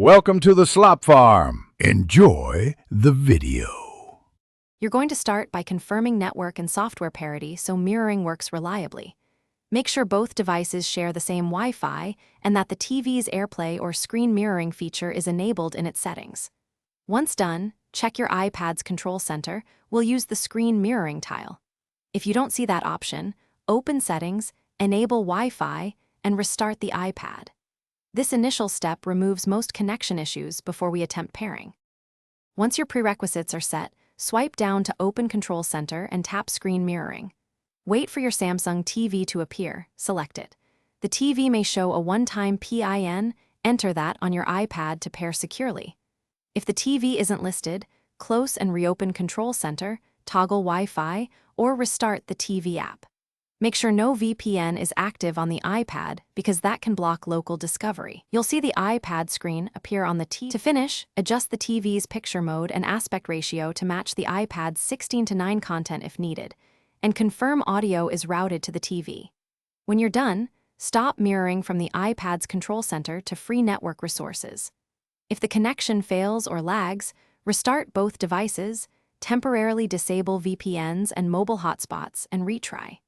Welcome to the Slop Farm. Enjoy the video. You're going to start by confirming network and software parity so mirroring works reliably. Make sure both devices share the same Wi-Fi and that the TV's AirPlay or screen mirroring feature is enabled in its settings. Once done, check your iPad's control center. We'll use the screen mirroring tile. If you don't see that option, open Settings, enable Wi-Fi, and restart the iPad. This initial step removes most connection issues before we attempt pairing. Once your prerequisites are set, swipe down to Open Control Center and tap Screen Mirroring. Wait for your Samsung TV to appear, select it. The TV may show a one-time PIN, enter that on your iPad to pair securely. If the TV isn't listed, close and reopen Control Center, toggle Wi-Fi, or restart the TV app. Make sure no VPN is active on the iPad because that can block local discovery. You'll see the iPad screen appear on the TV. To finish, adjust the TV's picture mode and aspect ratio to match the iPad's 16:9 content if needed, and confirm audio is routed to the TV. When you're done, stop mirroring from the iPad's control center to free network resources. If the connection fails or lags, restart both devices, temporarily disable VPNs and mobile hotspots, and retry.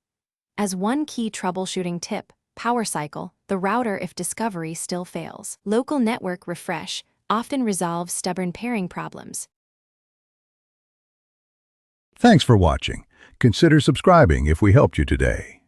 As one key troubleshooting tip, power cycle the router if discovery still fails. Local network refresh often resolves stubborn pairing problems. Thanks for watching. Consider subscribing if we helped you today.